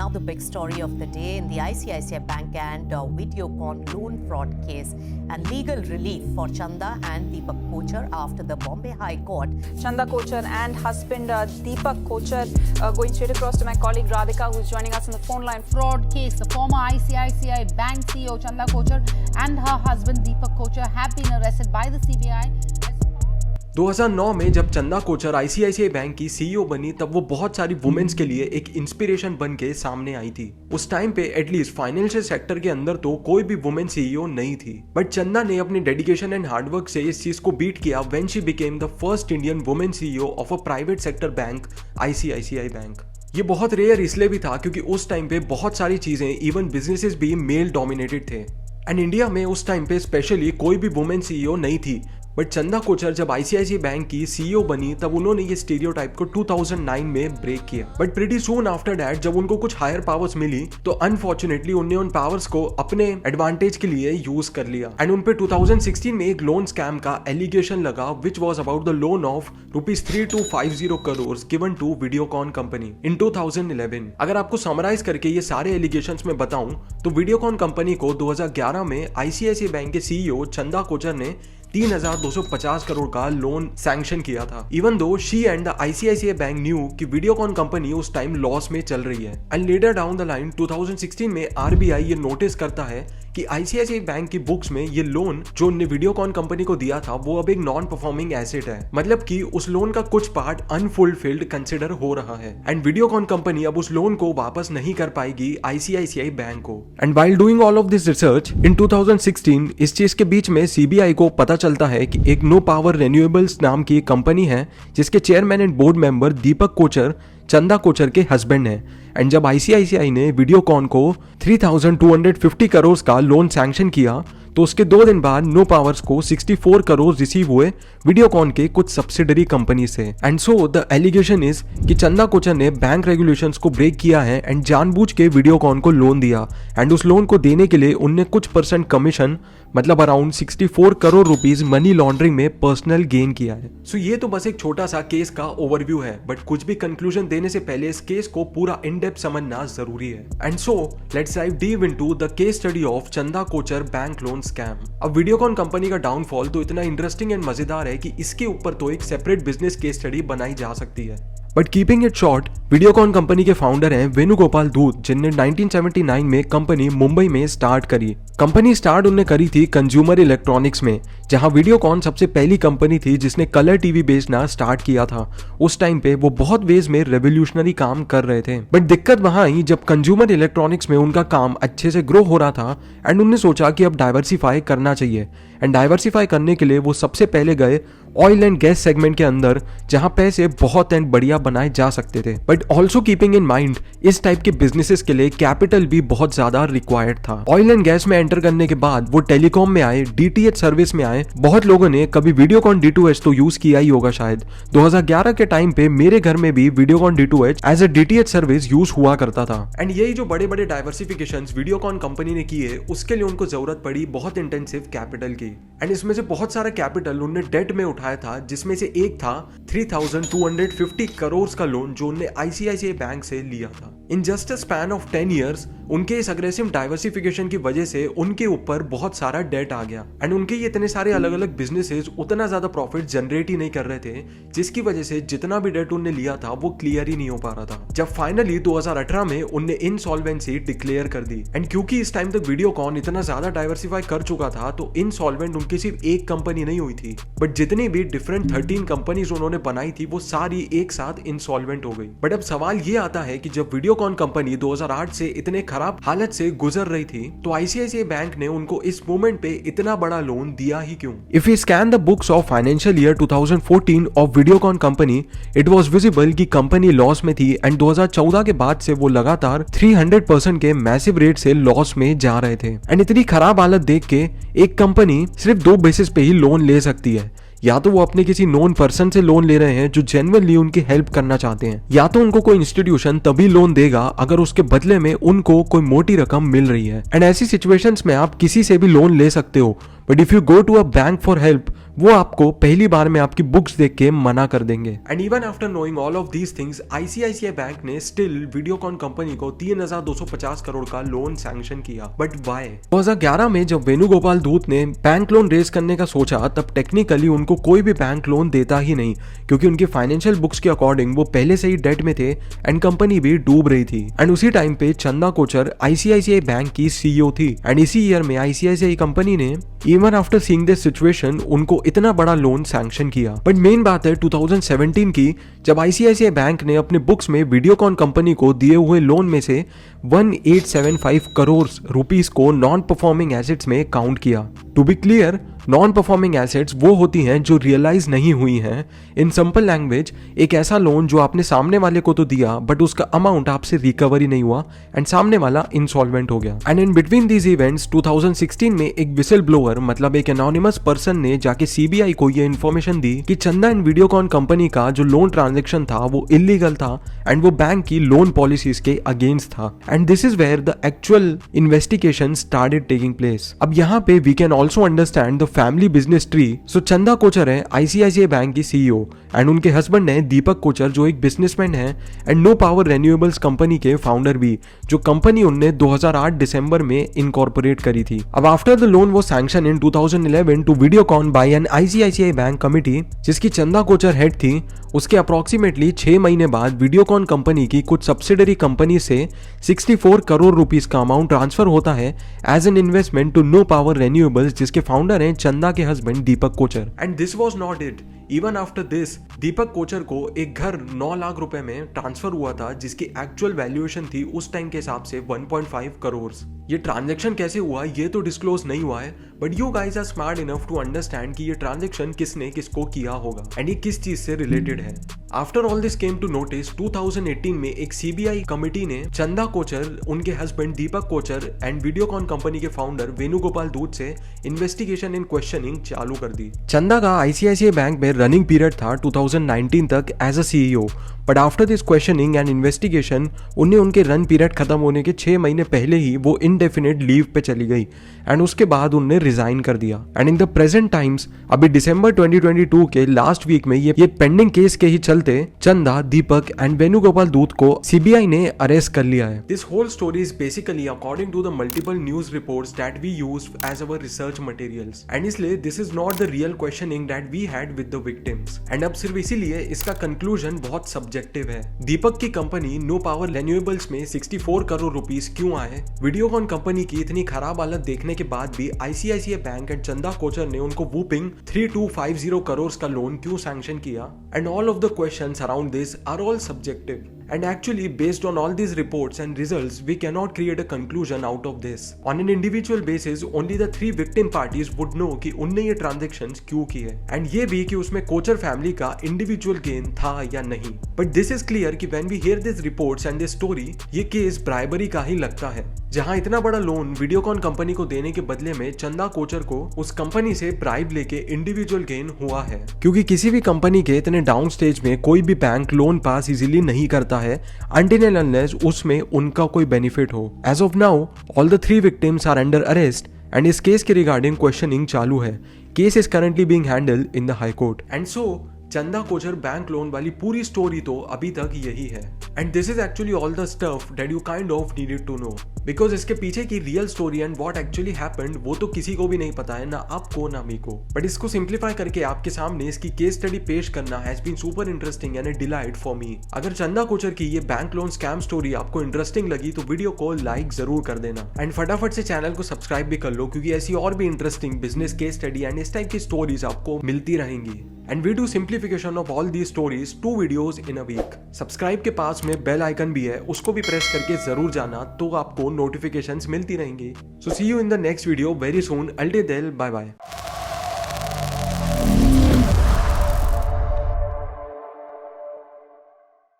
now the big story of the day in the ICICI Bank and Videocon loan fraud case and legal relief for Chanda and Deepak Kochhar after the Bombay High Court. Chanda Kochhar and husband Deepak Kochhar. Going straight across to my colleague Radhika, who's joining us on the phone line. Fraud case. The former ICICI Bank CEO Chanda Kochhar and her husband Deepak Kochhar have been arrested by the CBI. 2009 में जब Chanda Kochhar ICICI bank की CEO बनी तब वो बहुत सारी women's के लिए एक इंस्पिरेशन बन के सामने आई थी। उस टाइम पे एटलीस्ट फाइनेंशियल सेक्टर के अंदर तो कोई भी वुमेन सीईओ नहीं थी, बट चंदा ने अपनी डेडिकेशन एंड हार्डवर्क से इस चीज को बीट किया when she became the first Indian women CEO of a private sector bank ICICI bank. ये बहुत रेयर इसलिए भी था क्योंकि उस टाइम पे बहुत सारी चीजें इवन बिजनेसेस भी मेल डोमिनेटेड थे एंड इंडिया में उस टाइम पे स्पेशली कोई भी वुमेन सीईओ नहीं थी। बट चंदा कोचर जब आईसीआईसीआई बैंक की सीईओ बनी तब उन्होंने ये स्टीरियोटाइप को 2009 में ब्रेक किया। But pretty soon after that जब उनको कुछ हायर पावर्स मिली तो अनफॉर्चुनेटली उन्होंने उन पावर्स को अपने एडवांटेज के लिए यूज कर लिया एंड उन पे 2016 में एक लोन स्कैम का एलिगेशन लगा which was about the loan of ₹3250 crore given to Videocon company in 2011। अगर आपको समराइज करके ये सारे एलिगेशंस में बताऊं तो वीडियोकॉन कंपनी को 2011 में आईसीआईसीआई बैंक के सीईओ चंदा कोचर ने 3250 करोड़ का लोन सैंक्शन किया था, even though she and the ICICI bank new कि वीडियोकॉन कंपनी उस टाइम लॉस में चल रही है। And later down the line 2016 में आरबीआई ये नोटिस करता है कि आईसीआईसीआई बैंक की बुक्स में ये लोन जो उन्होंने वीडियोकॉन कंपनी को दिया था वो अब एक नॉन परफॉर्मिंग एसेट है, मतलब कि उस लोन का कुछ पार्ट अनफुलफिल्ड कंसिडर हो रहा है एंड वीडियोकॉन कंपनी अब उस लोन को वापस नहीं कर पाएगी आईसीआईसीआई बैंक को। And while doing all of this research इन 2016 इस चीज के बीच में सीबीआई को पता चलता है कि एक नो पावर रिन्यूएबल्स नाम की कंपनी है जिसके chairman and board member Deepak Kochhar Chanda Kochhar के हस्बैंड हैं। एंड जब आईसीआईसीआई ने वीडियोकॉन को 3250 करोड़ का लोन सैंक्शन किया तो उसके 2 दिन बाद नो पावर्स को 64 करोड़ रिसीव हुए वीडियोकॉन के कुछ सब्सिडरी कंपनी से। And so the allegation is कि चंदा कोचर ने बैंक रेगुलेशंस को ब्रेक किया है एंड जानबूझ के वीडियोकॉन को लोन दिया एंड उस लोन को देने के लिए उनने कुछ % कमीशन मतलब around 64 crore rupees money laundering में पर्सनल गेन किया है। सो ये तो बस एक छोटा सा केस का ओवरव्यू है, बट कुछ भी कंक्लूजन देने से पहले इस केस को पूरा इन डेप्थ समझना जरूरी है। And so let's dive deep into the case study of Chanda Kochhar bank loan scam. अब वीडियोकॉन कंपनी का डाउनफॉल तो इतना इंटरेस्टिंग एंड मजेदार है कि इसके ऊपर तो एक सेपरेट बिजनेस केस स्टडी बनाई जा सकती है। But keeping it short, Videocon company के फाउंडर हैं वेणुगोपाल धूत जिनने 1979 में कंपनी मुंबई में स्टार्ट करी। कंपनी स्टार्ट उन्होंने करी थी कंज्यूमर इलेक्ट्रॉनिक्स में, जहां वीडियोकॉन सबसे पहली कंपनी थी जिसने कलर टीवी बेचना स्टार्ट किया था। उस टाइम पे वो बहुत वेज में रेवोल्यूशनरी काम कर रहे थे, बट दिक्कत वहां आई जब कंज्यूमर इलेक्ट्रॉनिक्स में उनका काम अच्छे से ग्रो हो रहा था एंड उन्होंने सोचा कि अब डाइवर्सिफाई करना चाहिए। एंड डाइवर्सिफाई करने के लिए वो सबसे पहले गए ऑयल एंड गैस सेगमेंट के अंदर जहां पैसे बहुत एंड बढ़िया बनाए जा सकते थे। But also keeping in mind इस टाइप के बिजनेसेस के लिए कैपिटल भी बहुत ज्यादा रिक्वायर्ड था। ऑयल एंड गैस में एंटर करने के बाद वो टेलीकॉम में आए, डीटीएच सर्विस में आए। बहुत लोगों ने कभी वीडियोकॉन D2H तो यूज किया ही होगा शायद। 2011 के टाइम पे मेरे घर में भी Videocon D2H as a DTH service use हुआ करता था। एंड यही जो बड़े बड़े डाइवर्सिफिकेशंस वीडियोकॉन कंपनी ने किए उसके लिए उनको जरूरत पड़ी बहुत इंटेंसिव कैपिटल की। एंड इसमें से बहुत सारा कैपिटल उन्होंने डेट में उठाया था, जिसमें से एक था 3250 करोड़ का लोन जो उन्होंने आईसीआईसीआई बैंक से लिया था। In just a span of 10 years उनके इस अग्रेसिव डाइवर्सिफिकेशन की वजह से उनके ऊपर बहुत सारा डेट आ गया एंड उनके ये इतने सारे अलग अलग बिजनेसेस उतना ज्यादा प्रॉफिट जनरेट ही नहीं कर रहे थे, जिसकी वजह से जितना भी डेट उन्होंने लिया था वो क्लियर ही नहीं हो पा रहा था। जब फाइनली 2018 में उनने इनसॉल्वेंसी डिक्लेयर कर दी एंड क्योंकि इस टाइम तक वीडियोकॉन इतना ज्यादा डाइवर्सिफाई कर चुका था तो इनसॉल्वेंट उनकी सिर्फ एक कंपनी नहीं हुई थी, बट जितनी भी डिफरेंट 13 कंपनीज उन्होंने बनाई थी वो सारी एक साथ इनसॉल्वेंट हो गई। बट अब सवाल ये आता है कि जब वीडियोकॉन कंपनी 2008 से इतने खराब हालत से गुजर रही थी तो आईसीआईसीआई बैंक ने उनको इस मोमेंट पे इतना बड़ा लोन दिया ही क्यों? If you scan the books of financial year 2014 of Videocon company, it was visible कि कंपनी लॉस में थी एंड 2014 के बाद से वो लगातार 300% के मैसिव रेट से लॉस में जा रहे थे। एंड इतनी खराब हालत देख के एक कंपनी सिर्फ 2 बेसिस पे ही लोन ले सकती है, या तो वो अपने किसी नोन पर्सन से लोन ले रहे हैं जो जेन्युइनली उनकी हेल्प करना चाहते हैं, या तो उनको कोई इंस्टीट्यूशन तभी लोन देगा अगर उसके बदले में उनको कोई मोटी रकम मिल रही है। एंड ऐसी सिचुएशंस में आप किसी से भी लोन ले सकते हो, but if you go to a bank for help, वो आपको पहली बार में आपकी बुक्स देख के मना कर देंगे। And even after knowing all of these things, ICICI bank ने स्टिल वीडियोकॉन कंपनी को 3,250 करोड़ का लोन सैंक्शन किया। But why? 2011 में जब वेणुगोपाल धूत ने बैंक लोन रेज करने का सोचा, तब टेक्निकली उनको कोई भी बैंक लोन देता ही नहीं, क्योंकि उनकी फाइनेंशियल बुक्स के अकॉर्डिंग वो पहले से ही डेट में थे एंड कंपनी भी डूब रही थी। एंड उसी टाइम पे चंदा कोचर आईसीआईसीआई बैंक की सीईओ थी। एंड इसी ईयर में आईसीआईसीआई कंपनी ने even after seeing this situation उनको इतना बड़ा लोन सैंक्शन किया। बट मेन बात है 2017 की, जब आईसीआईसीआई बैंक ने अपने बुक्स में वीडियोकॉन कंपनी को दिए हुए लोन में से 1875 करोड़ रुपीस को नॉन परफॉर्मिंग एसेट्स में काउंट किया। To be clear, non performing assets वो होती हैं जो रियलाइज नहीं हुई हैं। इन सिंपल लैंग्वेज, एक ऐसा लोन जो आपने सामने वाले को तो दिया बट उसका अमाउंट आपसे रिकवर ही नहीं हुआ एंड सामने वाला इंसॉल्वेंट हो गया। And in between these events 2016 में एक विसल ब्लोअर मतलब एक एनोनिमस पर्सन ने जाके सीबीआई को ये इन्फॉर्मेशन दी कि चंदा एंड वीडियोकॉन कंपनी का जो लोन ट्रांजेक्शन था वो इलीगल था एंड वो बैंक की लोन पॉलिसीज के अगेंस्ट था। And this is where the actual investigation started taking place. अब यहाँ पे we can also understand the family business tree. So Chanda Kochhar है आईसीआईसीआई बैंक की सीईओ एंड उनके हस्बैंड है दीपक कोचर जो एक बिजनेसमैन है and NuPower renewables company के फाउंडर भी, जो कंपनी उनने 2008 दिसंबर में इनकॉर्पोरेट करी थी। अब आफ्टर द लोन वो sanction in 2011 to Videocon by an ICICI bank committee जिसकी चंदा कोचर हेड थी, उसके अप्रोक्सीमेटली 6 महीने बाद वीडियोकॉन कंपनी की कुछ सब्सिडरी कंपनी से 64 करोड़ रुपीस का अमाउंट ट्रांसफर होता है as an investment to NuPower renewables जिसके फाउंडर हैं चंदा के husband Deepak Kochhar. And this was not it. Even after this, Deepak Kochhar को एक घर 9 लाख रुपए में ट्रांसफर हुआ था जिसकी एक्चुअल वैल्यूएशन थी उस टाइम के हिसाब से 1.5 करोड़। ये ट्रांजैक्शन कैसे हुआ ये तो डिस्क्लोज नहीं हुआ है, but you guys are smart enough to understand कि ये ट्रांजैक्शन किसने किसको किया होगा एंड ये किस चीज से रिलेटेड है। After all this came to notice 2018 में एक सीबीआई कमिटी ने चंदा कोचर, उनके husband Deepak Kochhar and Videocon company के फाउंडर वेणुगोपाल धूत से इन्वेस्टिगेशन इन क्वेश्चनिंग चालू कर दी। चंदा का आईसीआईसीआई बैंक में रनिंग पीरियड था 2019 तक as a CEO, but after this questioning and investigation उन्हें उनके रन पीरियड खत्म होने के 6 महीने पहले ही वो इनडेफिनेट लीव पे चली गई एंड उसके बाद उन्हें रिजाइन कर दिया। And in the present times, अभी दिसंबर 2022 के लास्ट वीक में ये पेंडिंग केस के ही चलते चंदा, दीपक एंड वेणुगोपाल धूत को सीबीआई ने अरेस्ट कर लिया है। This whole story is basically according to the multiple news reports that we use as our research materials and इसलिए this is not the real questioning that we had with the victims. And अब सिर्फ इसीलिए इसका conclusion बहुत subjective है। दीपक की company no power renewables में 64 crore rupees क्यों आए? वीडियोकॉन कंपनी की इतनी खराब हालत देखने के बाद भी ICICI bank and Chanda Kochhar ने उनको वूपिंग 3250 करोड़ का लोन क्यों सैंक्शन किया? And all of the questions around this are all subjective. And actually, based on all these reports and results, we cannot create a conclusion out of this. On an individual basis, only the 3 victim parties would know कि उनने ये transactions क्यों की है, and ये भी कि उसमें कोचर फैमिली का individual gain था या नहीं. But this is clear कि when we hear these reports and this story, ये केस bribery का ही लगता है, जहाँ इतना बड़ा लोन वीडियोकॉन कंपनी को देने के बदले में चंदा कोचर को उस कंपनी से ब्राइब लेके इंडिविजुअल गेन हुआ है. क्योंकि किसी भी कंपनी के इतने डाउन स्टेज में कोई भी बैंक लोन पास इजीली नहीं करता है until and unless उसमें उनका कोई बेनिफिट हो. As of now, all the 3 victims are under arrest and इस केस के रिगार्डिंग क्वेश्चनिंग चालू है. Case is currently being handled in the high court. And so Chanda Kochhar bank loan वाली पूरी स्टोरी तो अभी तक यही है. And this is actually all the stuff that you kind of needed to know, because इसके पीछे की real story and what actually happened वो तो किसी को भी नहीं पता है, ना आपको ना मी को. बट इसको सिंप्लीफाई करके आपके सामने इसकी केस स्टडी पेश करना has been super interesting and a delight for me. अगर चंदा कोचर की ये बैंक लोन स्कैम स्टोरी आपको इंटरेस्टिंग लगी तो वीडियो को लाइक जरूर कर देना एंड फटाफट से चैनल को सब्सक्राइब भी कर लो, क्योंकि ऐसी और भी interesting business case study and इस टाइप की स्टोरीज आपको मिलती रहेंगी. And we do simplification of all these stories 2 videos in a week. Subscribe के पास में बेल आइकन भी है, उसको भी प्रेस करके जरूर जाना, तो आपको नोटिफिकेशंस मिलती रहेंगी. So see you in the next video very soon. Until then, bye bye.